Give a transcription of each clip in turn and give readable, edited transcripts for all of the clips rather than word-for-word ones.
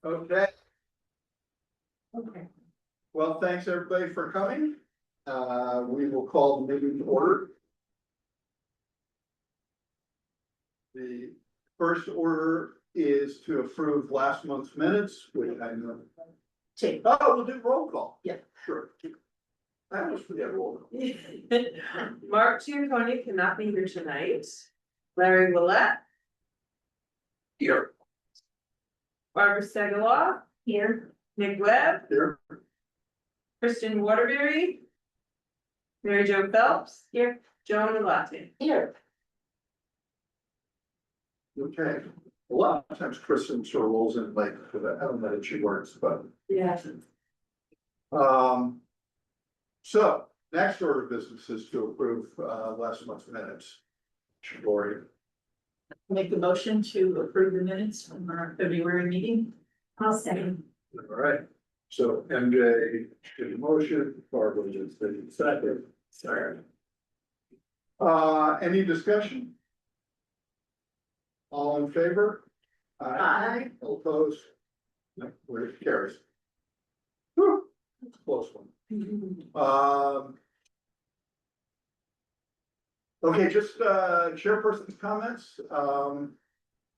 Okay, Okay. well, thanks everybody for coming. We will call the meeting to order. The first order is to approve last month's minutes, which I know. Take. Oh, we'll do roll call. Yeah. Sure. I always forget roll call. Mark Gianconi cannot be here tonight. Larry Willett, Here. Barbara Segaloff. Here. Nick Webb, Here. Kristen Waterbury. Mary Jo Phelps. Here. Joan Elati. Here. Okay, a lot of times Kristen sort of rolls in late for that, I don't know that she works, but. Yeah. So next order of business is to approve last month's minutes. Lori, Make the motion to approve the minutes from our February meeting. I'll second. all right, so MJ did the motion, Barbara just did the second. Sorry. Any discussion? All in favor? Aye. All opposed? No, where it carries. Whew, that's a close one. Okay, just chairperson's comments.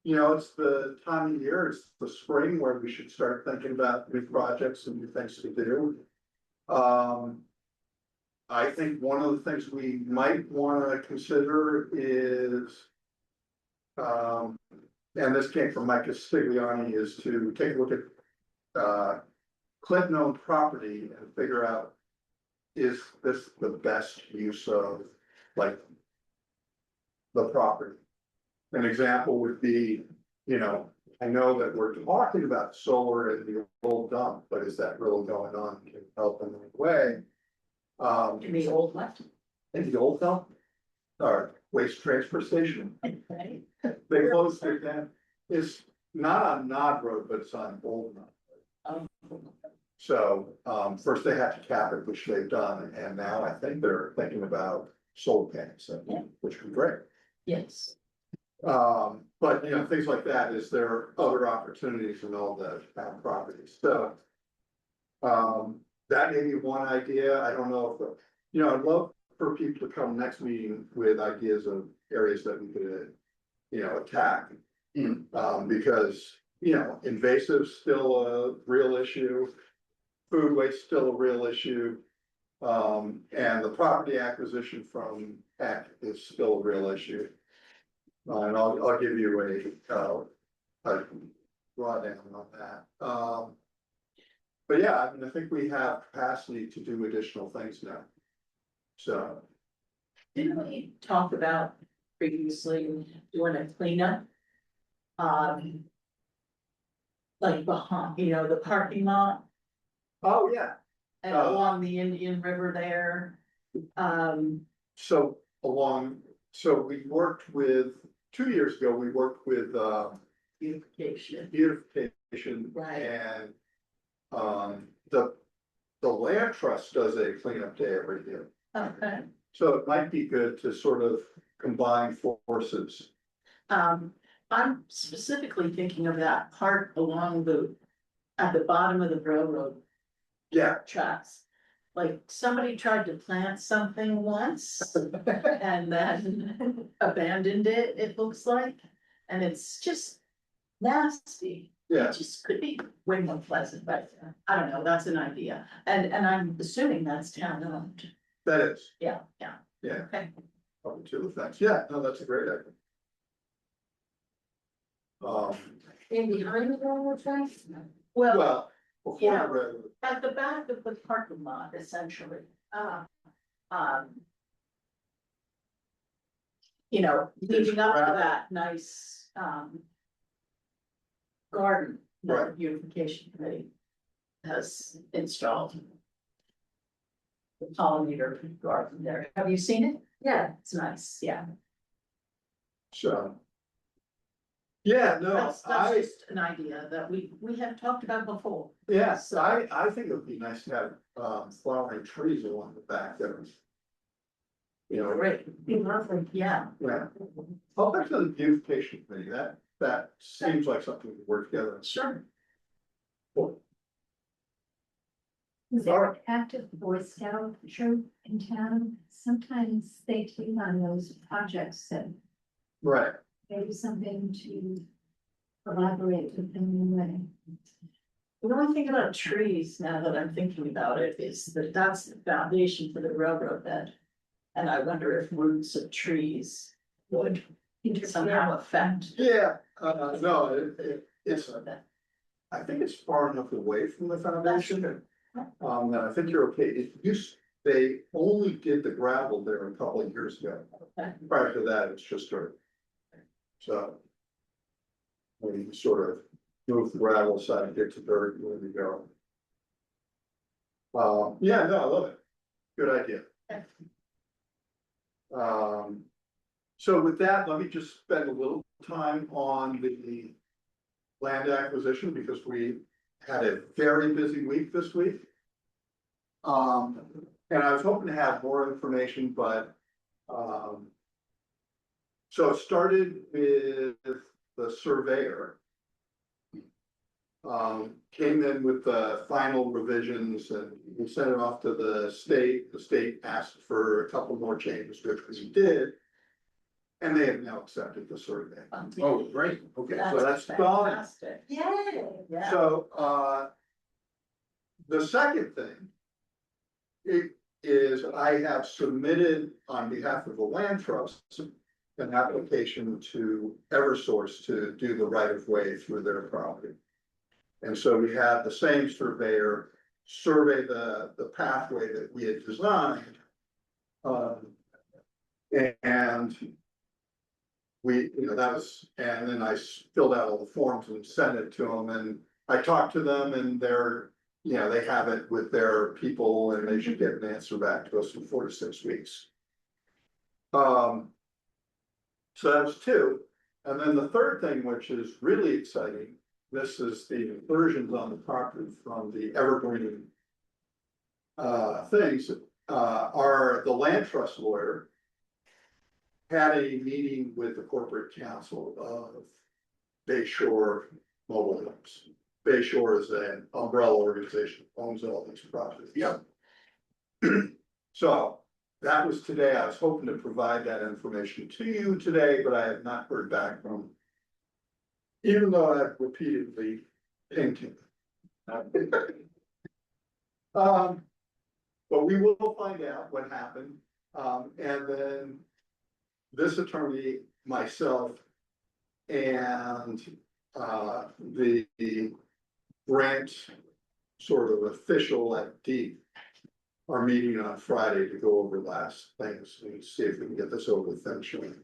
You know, it's the time of year, it's the spring where we should start thinking about new projects and new things to do. I think one of the things we might want to consider is and this came from Mike Castiglione, is to take a look at Clinton-owned property and figure out, is this the best use of, like, the property? An example would be, you know, I know that we're talking about solar in the old dump, but is that really going on? Can it help in any way? In the old left. In the old dump, or waste transfer station, Right. they closed it down. It's not on Nod Road, but it's on Old Nod. So, first they had to cap it, which they've done, and now I think they're thinking about solar panels, Yeah. which would be great. Yes. But you know, things like that, is there other opportunities in all the town properties, so. That may be one idea, I don't know if, you know, I'd love for people to come next meeting with ideas of areas that we could, you know, attack. Because, you know, invasive still a real issue, food waste still a real issue. And the property acquisition from Peck is still a real issue. And I'll give you a drawdown on that. But yeah, I mean, I think we have capacity to do additional things now. So, Didn't we talk about previously doing a cleanup? Like behind, you know, the parking lot oh, yeah, and along the Indian River there. so we worked with, 2 years ago, we worked with Beautification. beautification. Right. And the land trust does a cleanup day every year. Okay. So it might be good to sort of combine forces. I'm specifically thinking of that part along at the bottom of the railroad Yeah, tracks. Like somebody tried to plant something once and then abandoned it, it looks like. And it's just nasty. yeah, It just could be way more pleasant, but I don't know, that's an idea. And I'm assuming that's town owned. that is, Yeah. yeah, Okay. probably two of the things. Yeah, no, that's a great idea. And behind the railroad tracks? Well, Well, before yeah. the railroad, at the back of the parking lot, essentially. You know, leading up to gravel. that nice, garden, that Right. the beautification committee has installed. The pollinator garden there. Have you seen it? Yeah, it's nice, yeah. so. Yeah, no, That's I, just an idea that we have talked about before. yes, I think it would be nice to have flowering trees along the back there. You know, Great, yeah. yeah. I'll back to the beautification committee, that seems like something to work together. Sure. Is there an active Boy Scout troop in town? Sometimes they take on those projects and Right. maybe something to collaborate with them in a way. The only thing about trees, now that I'm thinking about it, is that that's the foundation for the railroad bed. And I wonder if roots of trees would somehow affect. Yeah, no, it's, railroad bed. I think it's far enough away from the foundation. That I think you're okay. They only did the gravel there a couple of years ago. Okay. Prior to that, it's just dirt. So. When you sort of move the gravel aside, get to dirt, where you go. Yeah, no, I love it. Good idea. Okay. So with that, let me just spend a little time on the land acquisition, because we had a very busy week this week. And I was hoping to have more information, but, so it started with the surveyor. Came in with the final revisions and we sent it off to the state asked for a couple more changes, which we did. And they have now accepted the survey. Oh, great, okay. So that's done. Fantastic. Yay. Yeah. So, the second thing. Is I have submitted on behalf of the land trust. An application to Eversource to do the right of way through their property. And so we had the same surveyor survey the pathway that we had designed. And we, that was, and then I filled out all the forms and sent it to them, and I talked to them and they're, they have it with their people and they should get an answer back to us in 4 to 6 weeks. So that's two. And then the third thing, which is really exciting, this is the incursions on the property from the Evergreen things, are the land trust lawyer had a meeting with the corporate counsel of Bayshore Mobile Homes. Bayshore is an umbrella organization, owns all these properties. Yep. So that was today. I was hoping to provide that information to you today, but I have not heard back from. Even though I've repeatedly pinged him. But we will find out what happened. And then this attorney, myself, and the grant sort of official at Deep are meeting on Friday to go over last things and see if we can get this over the finish line.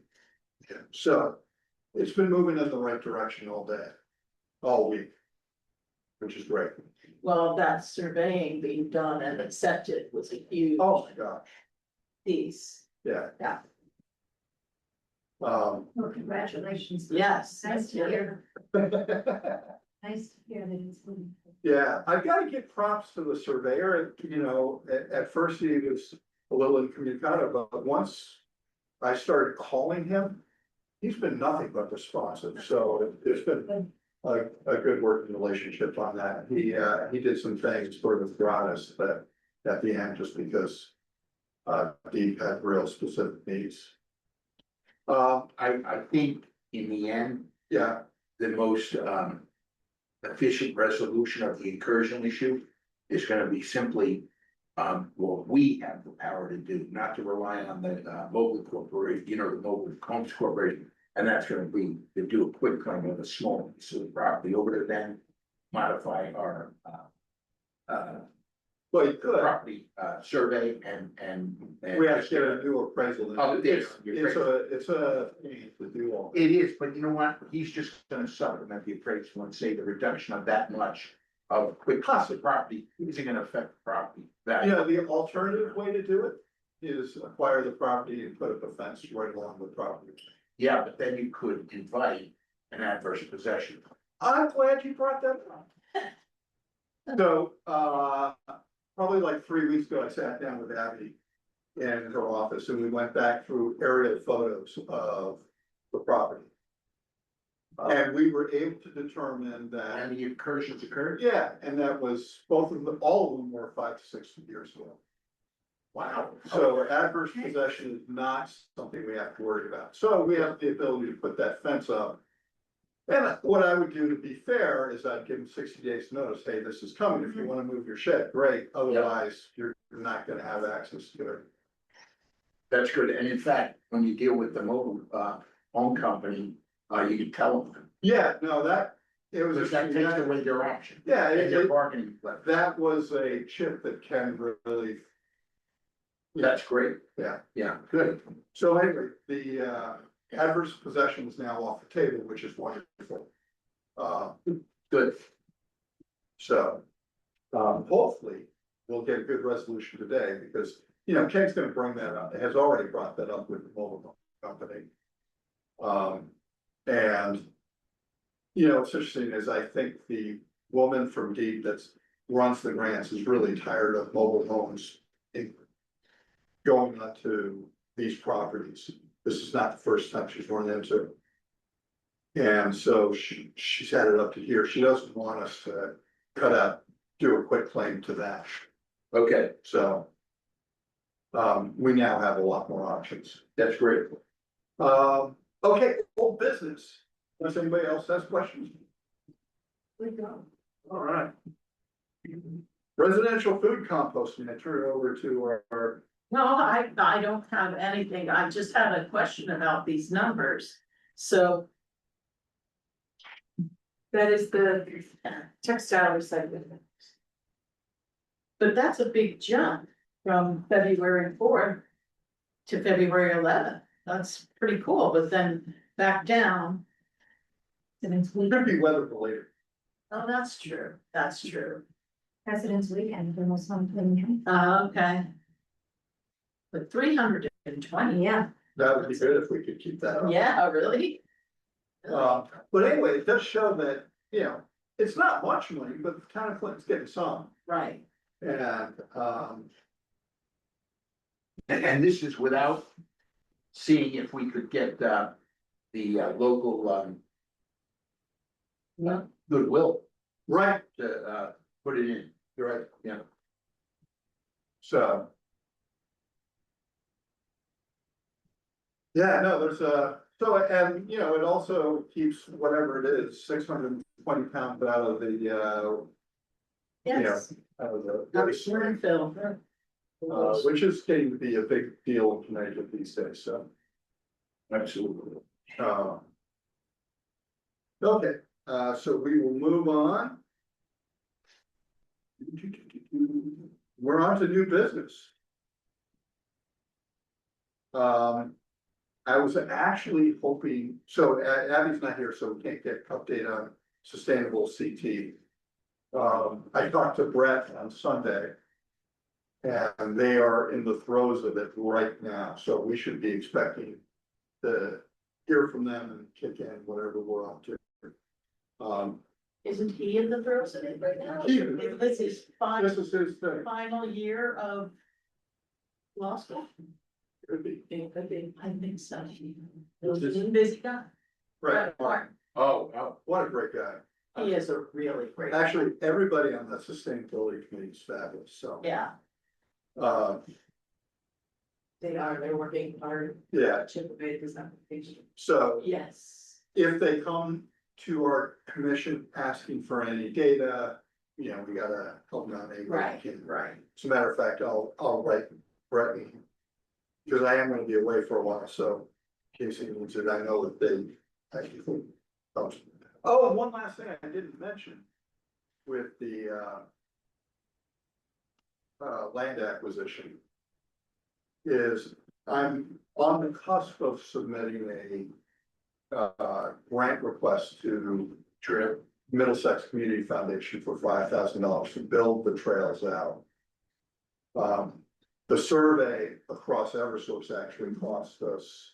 Yeah, so it's been moving in the right direction all day, all week, which is great. Well, that surveying being done and accepted was a huge Oh my gosh, piece. yeah. Yeah. Well, congratulations. Yes. Nice to hear, nice to hear that it's moving. Yeah, I've got to give props to the surveyor, at first he was a little incommunicado, but once I started calling him, he's been nothing but responsive, so it's been a good working relationship on that. He did some things sort of gratis, but at the end, just because Deep had real specific needs. I think in the end, Yeah, the most efficient resolution of the incursion issue is gonna be simply what we have the power to do, not to rely on the mobile corporation, the mobile homes corporation. And that's gonna be to do a quick claim of a small piece of the property over to then modify our well, you could. property survey and. We have to get a new appraisal. Oh, It's a pain to do all. It is, but you know what? He's just gonna supplement the appraisal and say the reduction of that much of a quick cost of property isn't gonna affect the property value. The alternative way to do it is acquire the property and put up a fence right along the property. Yeah, but then you could invite an adverse possession. I'm glad you brought that up. So, probably like 3 weeks ago, I sat down with Abby in her office and we went back through aerial photos of the property. And we were able to determine that, And the incursions occurred? yeah, and that was, both of them, all of them were 5 to 6 years ago. Wow. So adverse possession is not something we have to worry about. So we have the ability to put that fence up. And what I would do to be fair is I'd give them 60 days notice, hey, this is coming. If you wanna move your shed, great. Otherwise, you're not gonna have access to it. That's good, and in fact, when you deal with the mobile, home company, you can tell them, Yeah, no, it was. because that takes away their option. Yeah, And their bargaining leverage. that was a chip that Ken really. That's great. Yeah. Yeah, good. So anyway, the adverse possession is now off the table, which is wonderful. Good. So, hopefully, we'll get a good resolution today, because, you know, Ken's gonna bring that up, has already brought that up with the mobile company. And, you know, what's interesting is I think the woman from Deep that's runs the grants is really tired of mobile homes going onto these properties. This is not the first time she's run into. And so she's had it up to here. She doesn't want us to do a quick claim to that. Okay, So. We now have a lot more options. that's great. Okay, old business. Unless anybody else has questions. We go. All right. Residential food composting, I turn it over to our, No, I don't have anything. I just had a question about these numbers. So, That is the textile recycling. but that's a big jump from February 4th to February 11th. That's pretty cool, but then back down. President's could weekend, be weather related. Oh, that's true. That's true. President's weekend, there was something. Okay. But 320, Yeah, That would be good if we could keep that up. yeah, really? But anyway, it does show that, you know, it's not much money, but the town of Clinton's getting some. Right. And, And this is without seeing if we could get, the local, Yeah. goodwill right, to, put it in. you're right. Yeah. So. Yeah, no, there's and you know, it also keeps whatever it is, 620 pounds out of the, Yes. out of the. I'm sure and Phil. Which is getting to be a big deal in Connecticut these days, so. Absolutely. Okay, so we will move on. We're on to new business. I was actually hoping, so Abby's not here, so we can't get update on sustainable CT. I talked to Brett on Sunday. And they are in the throes of it right now, so we should be expecting to hear from them and kick in whatever we're up to. Isn't he in the throes of it right now? He- This is This final, is his thing. final year of law school? Could be. It could be, I think so. He's a busy guy. Right, Oh, what a great guy. He is a really great. guy. Actually, everybody on that sustainability committee is fabulous, so. Yeah, They're working hard Yeah, to chip away at this application. so yes. if they come to our commission asking for any data, you know, we gotta help them out any way we Right, can. right. As a matter of fact, I'll write Brett. Because I am gonna be away for a while, so in case he needs it, I know that they actually. Oh, one last thing I didn't mention. With the land acquisition. Is I'm on the cusp of submitting a grant request to Middlesex Community Foundation for $5,000 to build the trails out. The survey across Eversource actually cost us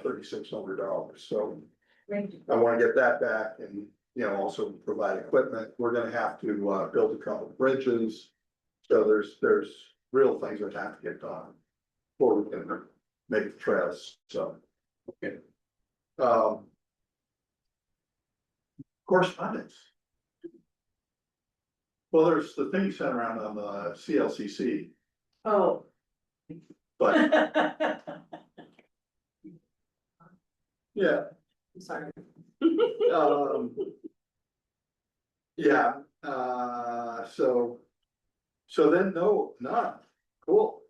$3,600, so great. I wanna get that back and, you know, also provide equipment. We're gonna have to build a couple of bridges. So there's real things that have to get done before we can make the trails, so. Okay. correspondence. Well, there's the thing you sent around on the CLCC, Oh, but yeah, I'm sorry. um. Yeah, so then, no, none, cool.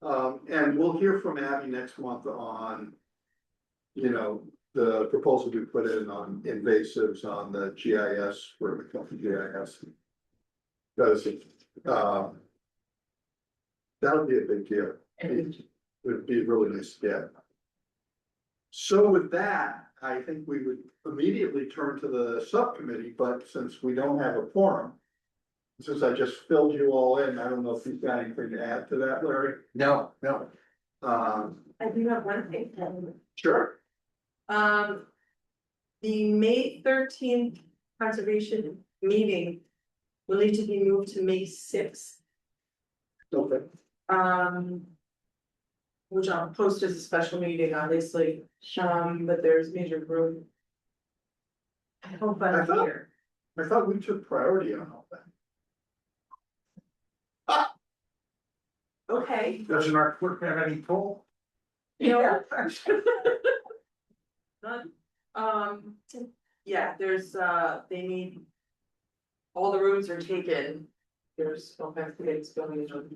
And we'll hear from Abby next month on, you know, the proposal we put in on invasives on the GIS, for the company GIS. Because, that'll be a big deal. It would be really nice to get. So with that, I think we would immediately turn to the subcommittee, but since we don't have a quorum. Since I just filled you all in, I don't know if you've got anything to add to that, Larry. No. I do have one thing. Sure. The May 13th conservation meeting will need to be moved to May 6th. Okay. Which I'll post as a special meeting, obviously, but there's major group. I hope I I'm thought- here. I thought we took priority on all that. Okay. Doesn't our clerk have any pull? No. None. Yeah, there's, they need. All the rooms are taken. There's all kinds of things going on.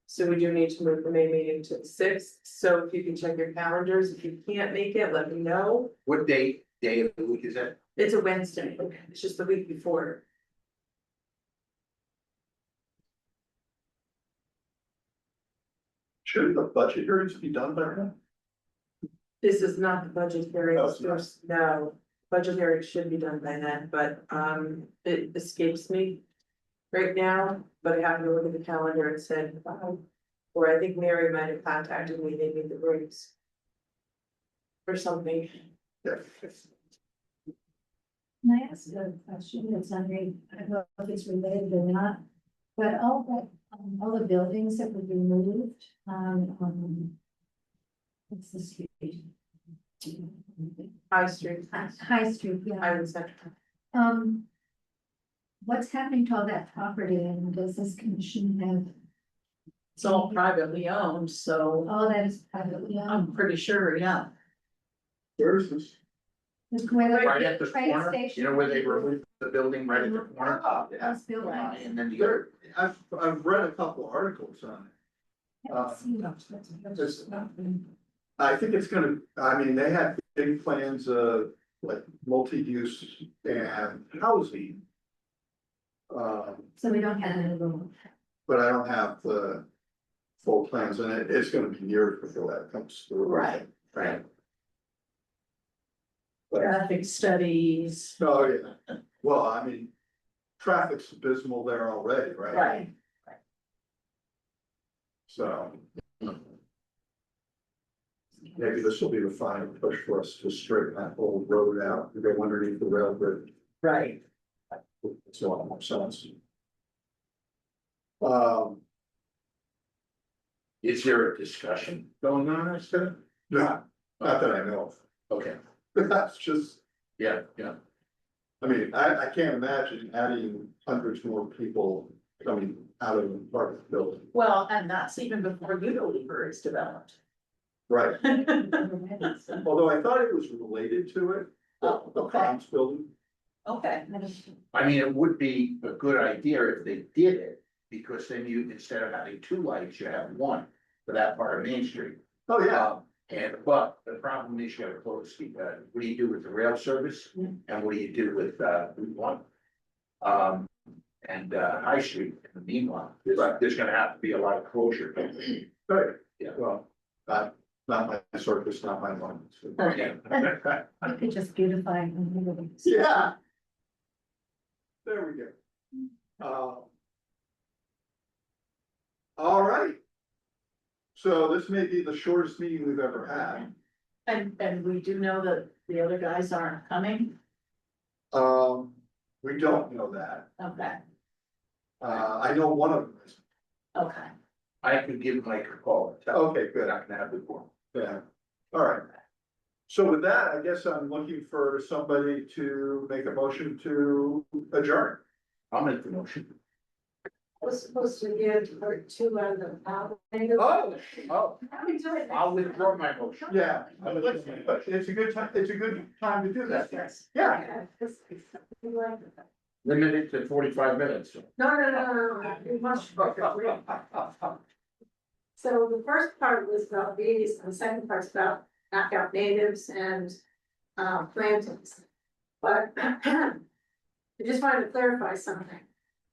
So we do need to move the May meeting to the 6th, so if you can check your calendars, if you can't make it, let me know. What day of the week is that? It's a Wednesday, it's just the week before. Shouldn't the budget hearings be done by now? This is not the budget hearing, Oh, it's not. no, budget hearing should be done by then, but it escapes me. Right now, but I happened to look at the calendar and said, or I think Mary might have contacted me, they need the rooms. Or something. Yeah. Can I ask a question that's I don't know if it's related or not, but all the buildings that were removed, what's the street? High Street, High Street, yeah. Island Central. What's happening to all that property and does this commission have, It's all privately owned, so all that is privately owned? I'm pretty sure, yeah. Where is this? Right at the corner, you know where they removed the building right at the corner? Those buildings. And then you There, I've read a couple articles on it. Haven't seen much. Just- I think it's gonna, I mean, they had big plans of like multi-use and housing. So we don't have any room. But I don't have the full plans and it's gonna be years before that comes through. Right. Right. Traffic studies. Oh, yeah. Well, I mean, traffic's abysmal there already, right? Right. So. Maybe this will be the final push for us to straighten that whole road out, to go underneath the rail bridge. Right. It's a lot more sense. Is there a discussion going on as to? Not that I know Okay, of. That's just, yeah. I mean, I can't imagine adding hundreds more people coming out of the apartment building. Well, and that's even before Unilever is developed. Right, although I thought it was related to it, Oh, the okay. Palms building. Okay, I mean, it would be a good idea if they did it, because then you, instead of having two lights, you have one for that part of Main Street. Oh, yeah, But the problem is you gotta close the, what do you do with the rail service? And what do you do with, Route 1? High Street in the meanwhile, there's gonna have to be a lot of closure. right, Yeah. well, not my circus, not my one. Yeah. You could just beautify. Yeah. There we go. All right. So this may be the shortest meeting we've ever had. and we do know that the other guys aren't coming. We don't know that. Okay, I know one of them is. okay. I could give Mike a call. Okay, We're good. not gonna have the forum. Yeah, all right. So with that, I guess I'm looking for somebody to make a motion to adjourn. I'll make the motion. Was supposed to give part two on the. Oh, I'll withdraw my motion. Yeah, it's a good time, to do that. Yeah. Limited to 45 minutes. No, we must. So the first part was about bees, and the second part's about knockout natives and plantings. But I just wanted to clarify something.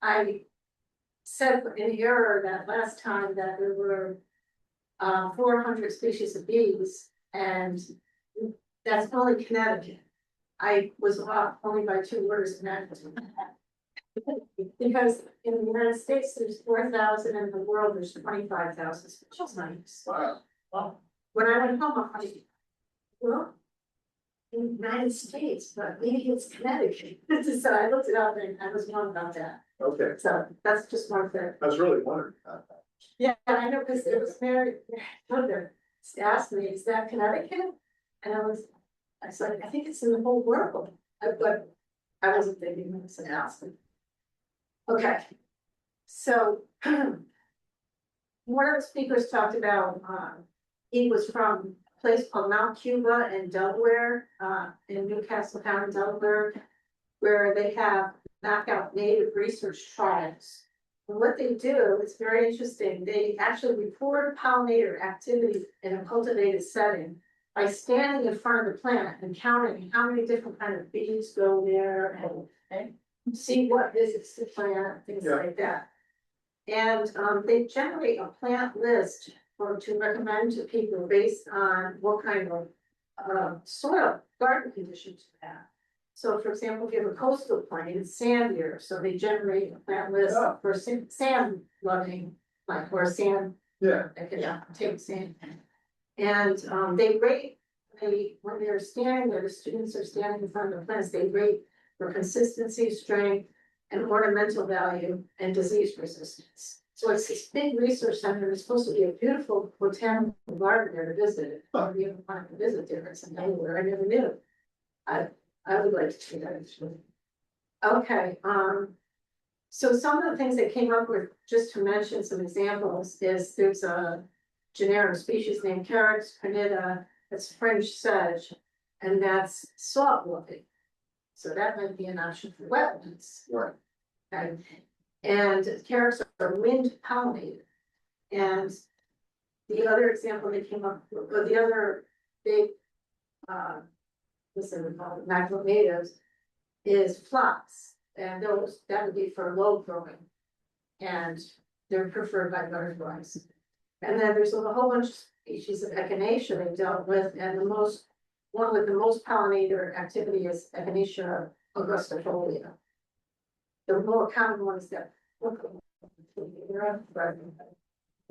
I said in error that last time that there were 400 species of bees, and that's only Connecticut. I was off only by 2 orders of magnitude. Because in the United States, there's 4,000, and in the world, there's 25,000 species. Nice. Wow. When I went home, I'm like, well, in the United States, but maybe it's Connecticut. So I looked it up and I was wrong about that. Okay, So that's just one thing. I was really wondering. Yeah, I know, because it was Mary, mother asked me, is that Connecticut? And I said, I think it's in the whole world, but I wasn't thinking it was an announcement. Okay, so one of the speakers talked about, he was from a place called Mount Cuba in Delaware, in Newcastle County, Delaware, where they have knockout native research trials. And what they do, it's very interesting, they actually record pollinator activity in a cultivated setting by standing in front of the plant and counting how many different kind of bees go there and see what visits the plant, things Yeah. like that. And they generate a plant list to recommend to people based on what kind of soil garden conditions you have. So for example, if you have a coastal plain, it's sandier, so they generate a plant list Yeah. for sand loving, like, or sand, Yeah, take sand. And they rate, when they're standing there, the students are standing in front of the plants, they rate for consistency, strength, and ornamental value and disease resistance. So it's this big research center, it's supposed to be a beautiful botanical garden there to visit. Or you want to visit there, it's in Delaware, I never knew. I would like to do that actually. Okay, so some of the things they came up with, just to mention some examples, is there's a generic species named Carex cornita, that's fringe sedge, and that's salt loving. So that might be an option for wetlands. right. And Carex are wind pollinated. And the other example they came up with, the other big, what's it called, macro natives, is phlox. And those, that would be for low growing. And they're preferred by butterflies. And then there's a whole bunch of species of echinacea they dealt with, and one with the most pollinator activity is Echinacea augustifolia. The more common ones that.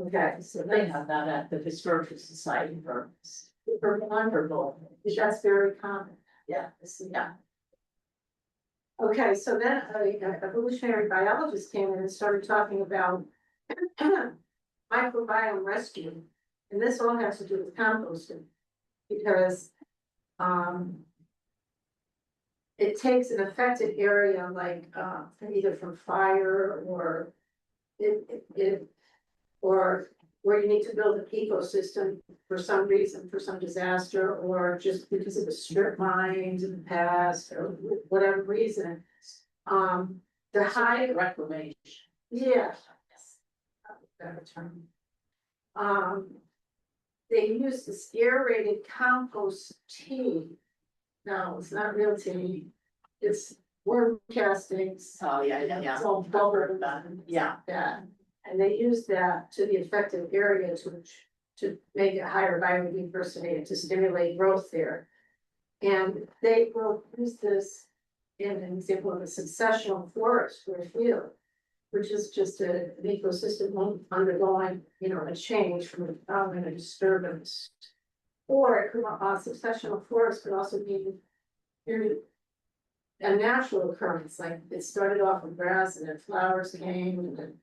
Okay, So they have that at the Historical Society for wonderful, that's very common. yeah. Okay, so then an evolutionary biologist came in and started talking about microbiome rescue. And this all has to do with composting. Because it takes an affected area like either from fire or or where you need to build an ecosystem for some reason, for some disaster, or just because it was strip mined in the past, or whatever reason. The high reclamation. yeah. Better term. They use this aerated compost tea. No, it's not real tea. It's worm castings. Oh, yeah. It's all bubbled Yeah. that. And they use that to the affected area to make it higher biodiversity and to stimulate growth there. And they will use this in an example of a successional forest or a field, which is just an ecosystem undergoing, a change from a development and disturbance. Or it could, successional forest could also be a natural occurrence, like it started off with grass and then flowers came and then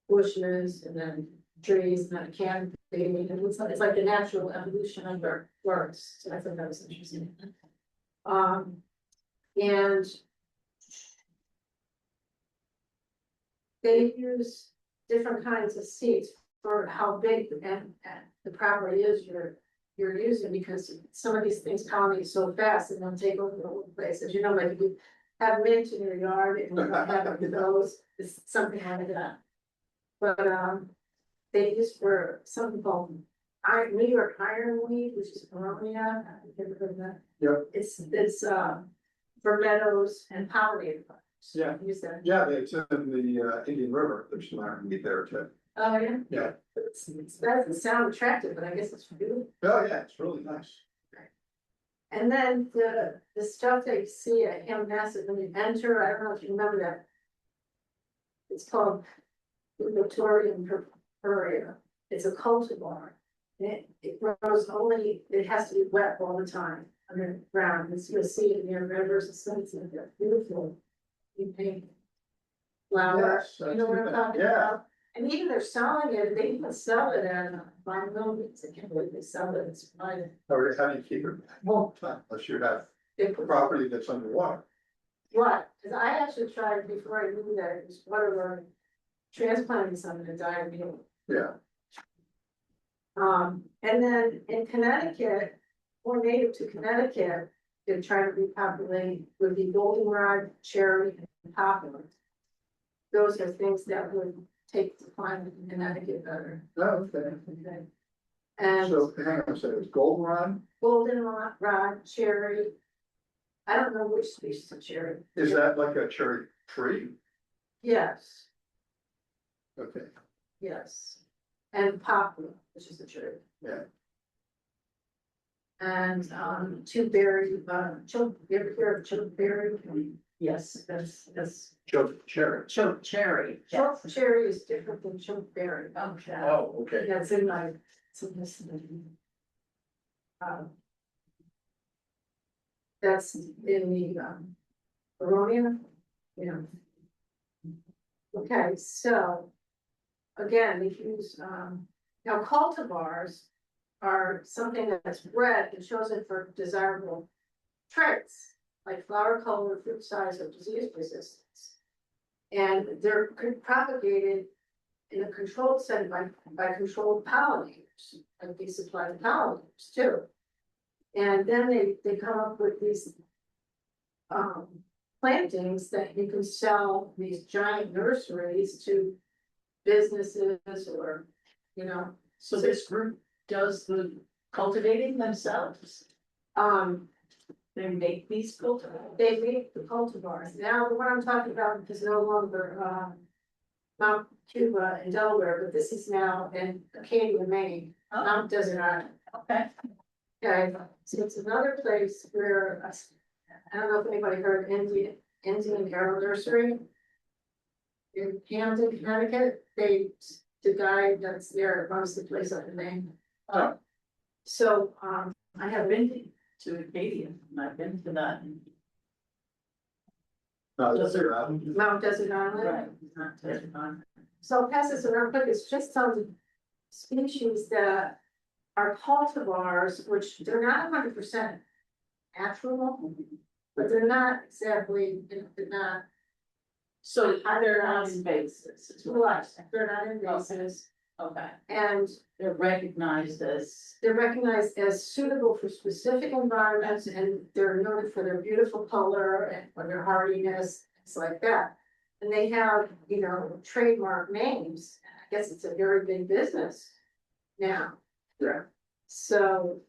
bushes and then trees and a canopy, and it's like the natural evolution of their works, so I thought that was interesting. And they use different kinds of seeds for how big and the property is you're using, because some of these things pollinate so fast and they'll take over the whole place, as you know, like if you have mint in your yard and you don't have those, it's something like that. But they use for something called New York ironweed, which is Aronia, I've never heard of that. Yep. It's for meadows and pollinator plants. Yeah. Use that. Yeah, it's in the Indian River, there's some ironweed there too. Oh, yeah? Yeah. It doesn't sound attractive, but I guess it's beautiful. Oh, yeah, it's really nice. And then the stuff that you see at Hammasset when you enter, I don't know if you remember that. It's called Victorian purpurea. It's a cultivar. It grows only, it has to be wet all the time underground. You'll see it near rivers and stuff, and they're beautiful. You paint flowers, Yes, you know what I'm talking yeah. about? And even they're selling it, they even sell it at Vine Buildings, I can't believe they sell it, it's private. Or how do you keep it a long time, unless you have property that's underwater? What, cause I actually tried before I knew that it was waterborne, transplanting some and it died immediately. Yeah. And then in Connecticut, more native to Connecticut, they're trying to repopulate would be goldenrod, cherry, and poplar. Those are things that would take the climate in Connecticut better. Oh, okay. And So, hang on a second, it's goldenrod, goldenrod, cherry. I don't know which species of cherry. is that like a cherry tree? Yes, Okay, yes. And poplar, which is the cherry. yeah. And two berry, you ever hear of chokeberry? Yes, that's Choke cherry. choke cherry. Choke cherry is different than chokeberry. Okay. Oh, okay. That's in my, so this. That's in the Aronia, yeah. Okay, so. Again, they use, now cultivars are something that's bred and chosen for desirable traits, like flower color, fruit size, or disease resistance. And they're propagated in a controlled setting by controlled pollinators, and they supply the pollinators too. And then they come up with these plantings that you can sell these giant nurseries to businesses or, you know. So this group does the cultivating themselves? They make these cultivars. They make the cultivars. Now, what I'm talking about is no longer, Mount Cuba in Delaware, but this is now in Acadia, Maine, Mount Desert Island. Okay. Okay, so it's another place where, I don't know if anybody heard Indian Arrow Nursery. In Camden, Connecticut, the guy that's there runs the place up in Maine. So, I have been to Acadia, and I've been to that. No, that's it. Mount Desert Island. Right, it's not Desert Island. So I'll pass this around quick, it's just some species that are cultivars, which they're not 100% natural, but they're not exactly, they're not. So they're not invasive, is what Right, I'm saying. they're not invasive, Okay, and they're recognized as, they're recognized as suitable for specific environments, and they're noted for their beautiful color and for their hardiness, things like that. And they have, you know, trademark names, I guess it's a very big business now. Yeah. So.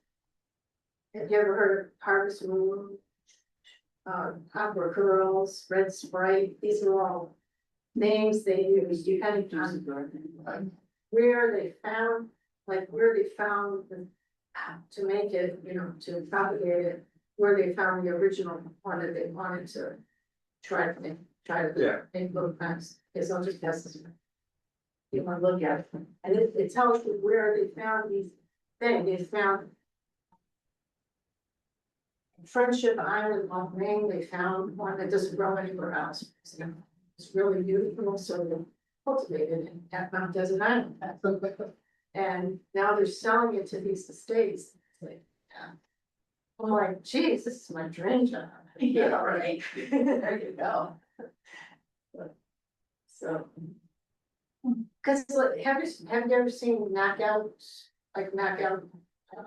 Have you ever heard of Harvest Moon? Copper Curls, Red Sprite, these are all names they use, depending on where they found, to make it, you know, to propagate it, where they found the original one that they wanted to try to Yeah. make little packs, is I'll just pass this. You wanna look at it, and it tells you where they found these things, they found. Friendship Island off Maine, they found one that doesn't grow anywhere else. It's really beautiful, so cultivated at Mount Desert Island. And now they're selling it to these estates. It's like, yeah. I'm like, geez, this is my dream job. Yeah, right. There you go. So. Cause like, have you ever seen knockouts, like knockout? What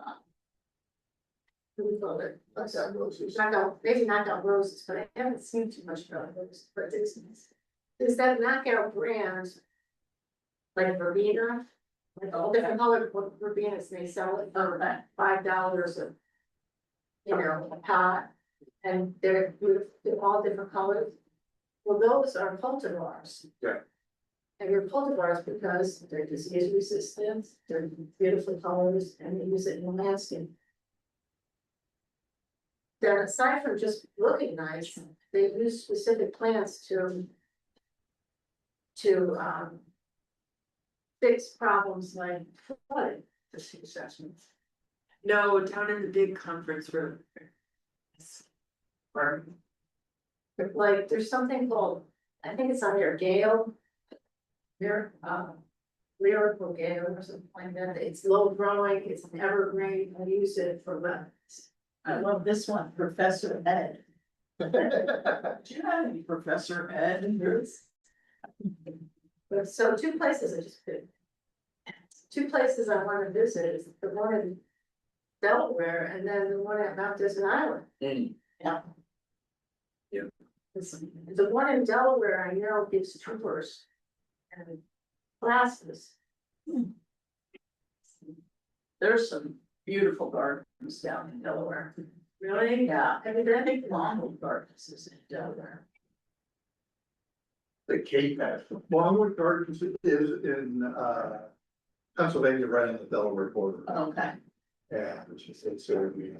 do you call it? What's that? Knockout, maybe knockout roses, but I haven't seen too much about those, but is that knockout brand. Like verbena, like all different colored verbenas, they sell it for about $5 a. You know, a pot, and they're beautiful, they're all different colors. Well, those are cultivars. Yeah. And they're cultivars because they're disease resistant, they're beautiful colors, and they use it in landscape. Then aside from just looking nice, they use specific plants to. Fix problems like flooding. Assessments. No, down in the big conference room. Or, Like, there's something called, I think it's on there, Gale. Lyrical Gale or something like that, it's low growing, it's an evergreen, I use it for lemons. I love this one, Professor Ed. Do you have any Professor Ed in yours? But so two places I just did. Two places I want to visit is the one in Delaware and then the one at Mount Desert Island. Yeah. The one in Delaware, I know gives tours and classes. There's some beautiful gardens down in Delaware. Really? Yeah, Have you been? I think Longwood Gardens is in Delaware. The Cape has. Longwood Gardens is in, Pennsylvania, right on the Delaware border. Okay. Yeah, it's, we,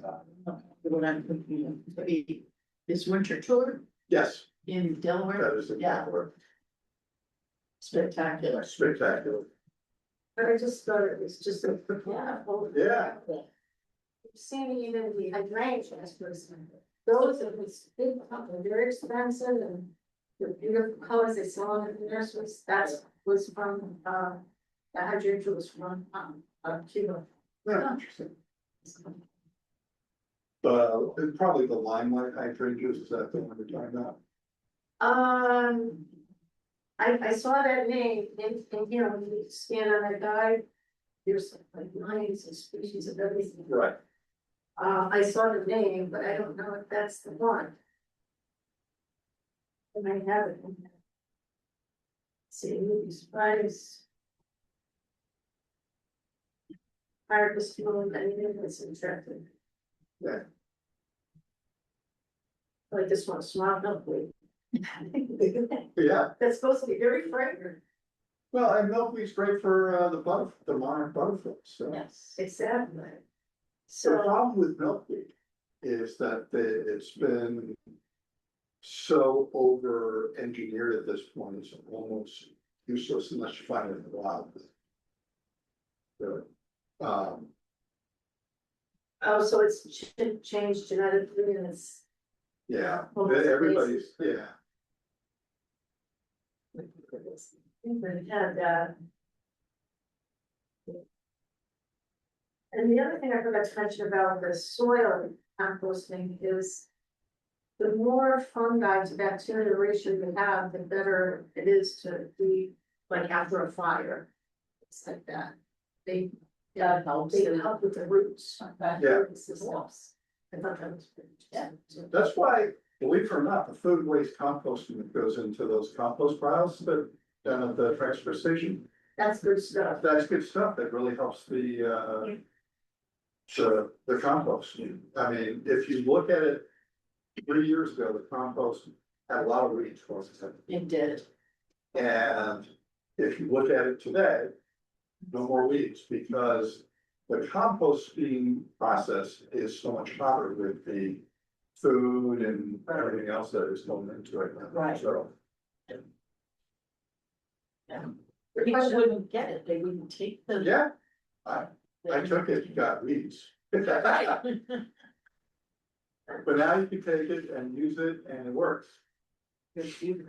What I'm thinking of, maybe this winter tour yes, in Delaware, that is Yeah. Delaware. spectacular. Spectacular. But I just thought it was just a, Yeah. Seeing even the hydrangeas, for example, those are these big, very expensive and the beautiful colors they sell in the nurseries, was from, the hydrangea was from, Cuba. Yeah, interesting. It's probably the limelight hydrangeas, is that the one we're talking about? I saw that name in here, when you scan on that guide, there's like lines and species of everything. Right. I saw the name, but I don't know if that's the one. And I have it in there. See, movies, price. Harvest moon, I mean, it's attractive. Yeah. Like this one, smart milkweed. Yeah, That's supposed to be very fragrant. well, and milkweed's great for, the monarch butterflies, so. Yes. Exactly. The So, problem with milkweed is that it's been so over engineered at this point, it's almost useless unless you find it in the wild. So, oh, so it's changed genetically and it's. yeah, Well, everybody's, yeah, And, and the other thing I forgot to mention about the soil composting is the more fungi to bacteria ratio you have, the better it is to be like after a fire. It's like that. They help with the roots. Yeah. Systems. I thought that was pretty interesting. that's why, believe it or not, the food waste composting that goes into those compost piles that down at the transfer station. That's good stuff. That's good stuff, that really helps the compost. I mean, if you look at it, 3 years ago, the compost had a lot of weeds, wasn't it? It did. And if you look at it today, no more weeds, because the composting process is so much hotter with the food and everything else that is going into it. Right. So, People wouldn't get it, they wouldn't take the. yeah, I took it, got weeds. But now you can take it and use it and it works, Good for you.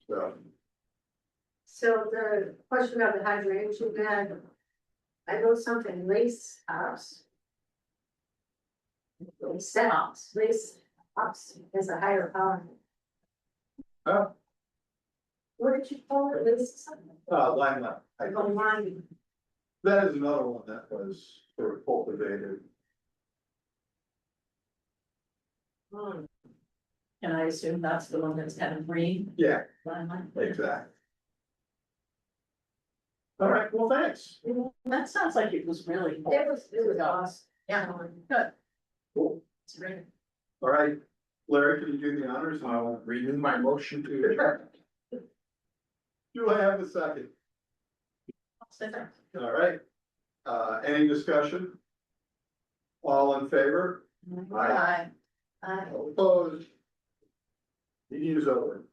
so. So the question about the hydration bed. I wrote something, lace ups. Set ups, lace ups is a higher power. Oh. What did you call it, lace? Line up. Oh, mine. That is another one that was sort of cultivated. Hmm. And I assume that's the one that's kind of green. Yeah, Limelight. exactly. All right, well, thanks. That sounds like it was really. It was awesome. Yeah, good. Cool. It's great. All right, Larry, can you do the honors? I'll renew my motion to adjourn. Do I have a second? Sit there. All right, any discussion? All in favor? Aye. All opposed? Meeting is over.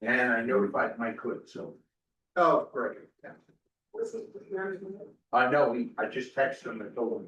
And I notified Mike Hood, so, Oh, great. Was it? I know, I just texted him and told him